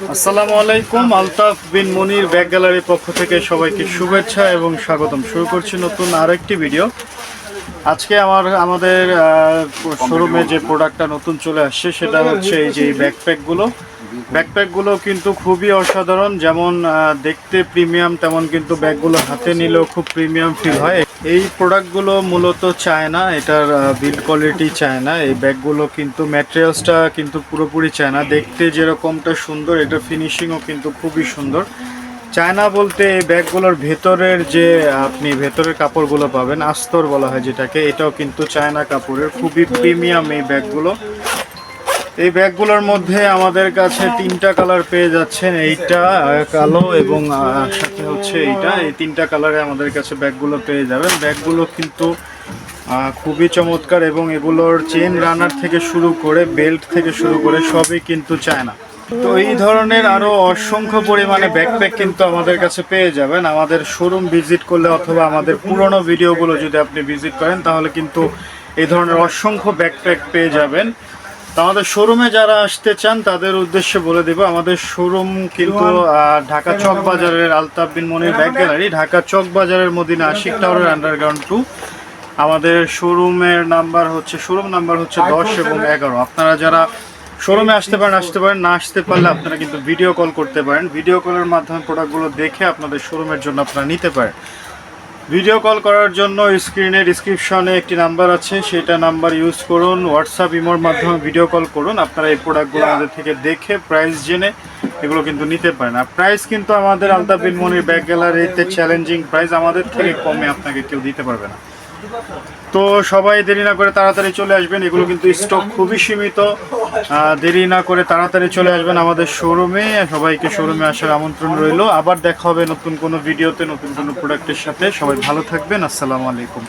আসসালামু আলাইকুম। আলতাফ বিন মনির ব্যাগ গ্যালারির পক্ষ থেকে সবাইকে শুভেচ্ছা এবং স্বাগতম। শুরু করছি নতুন আরেকটি ভিডিও। আজকে আমাদের শোরুমে যে প্রোডাক্টটা নতুন চলে আসছে সেটা হচ্ছে এই যে ব্যাকপ্যাকগুলো কিন্তু খুবই অসাধারণ। যেমন দেখতে প্রিমিয়াম, তেমন কিন্তু ব্যাগগুলো হাতে নিলেও খুব প্রিমিয়াম ফিল হয়। এই প্রোডাক্টগুলো মূলত চায়না, এটার বিল্ড কোয়ালিটি চায়না। এই ব্যাগগুলো কিন্তু ম্যাটেরিয়ালসটা কিন্তু পুরোপুরি চায়না। দেখতে যেরকমটা সুন্দর, এটা ফিনিশিংও কিন্তু খুবই সুন্দর। চায়না বলতে এই ব্যাগগুলোর ভেতরের যে আপনি ভেতরের কাপড়গুলো পাবেন, আস্তর বলা হয় যেটাকে, এটাও কিন্তু চায়না কাপড়ের, খুবই প্রিমিয়াম এই ব্যাগগুলো। এই ব্যাগগুলোর মধ্যে আমাদের কাছে তিনটা কালার পেয়ে যাচ্ছেন, এইটা, কালো এবং সাথে হচ্ছে এইটা। এই তিনটা কালারে আমাদের কাছে ব্যাগগুলো পেয়ে যাবেন। ব্যাগগুলো কিন্তু খুবই চমৎকার এবং এগুলোর চেন রানার থেকে শুরু করে বেল্ট থেকে শুরু করে সবই কিন্তু চায়না। তো এই ধরনের আরও অসংখ্য পরিমাণে ব্যাকপ্যাক কিন্তু আমাদের কাছে পেয়ে যাবেন। আমাদের শোরুম ভিজিট করলে অথবা আমাদের পুরনো ভিডিওগুলো যদি আপনি ভিজিট করেন তাহলে কিন্তু এই ধরনের অসংখ্য ব্যাকপ্যাক পেয়ে যাবেন। তো আমাদের শোরুমে যারা আসতে চান তাদের উদ্দেশ্যে বলে দেব, আমাদের শোরুম কিন্তু ঢাকা চক বাজারের আলতাফ বিন মনির ব্যাগ গ্যালারি, ঢাকা চক বাজারের মদিনা আশিক টাওয়ারের আন্ডারগ্রাউন্ড 2। আমাদের শোরুম নাম্বার হচ্ছে 10 এবং 11। আপনারা যারা শোরুমে আসতে পারেন, না আসতে পারলে আপনারা কিন্তু ভিডিও কল করতে পারেন। ভিডিও কলের মাধ্যমে প্রোডাক্টগুলো দেখে আপনাদের শোরুমের জন্য আপনারা নিতে পারেন। ভিডিও কল করার জন্য স্ক্রিনে ডিসক্রিপশনে একটি নাম্বার আছে, সেটা নাম্বার ইউজ করুন। হোয়াটসঅ্যাপ, ইমোর মাধ্যমে ভিডিও কল করুন। আপনারা এই প্রোডাক্টগুলো আমাদের থেকে দেখে প্রাইস জেনে এগুলো কিন্তু নিতে পারেন। আর প্রাইস কিন্তু আমাদের আলতাফ বিন মনির ব্যাগ গ্যালারিতে চ্যালেঞ্জিং প্রাইস, আমাদের থেকে কমে আপনাকে কেউ দিতে পারবে না। তো সবাই দেরি না করে তাড়াতাড়ি চলে আসবেন, এগুলো কিন্তু স্টক খুবই সীমিত। দেরি না করে তাড়াতাড়ি চলে আসবেন আমাদের শোরুমে। সবাইকে শোরুমে আসার আমন্ত্রণ রইল। আবার দেখা হবে নতুন কোনো ভিডিওতে, নতুন কোনো প্রোডাক্টের সাথে। সবাই ভালো থাকবেন। আসসালামু আলাইকুম।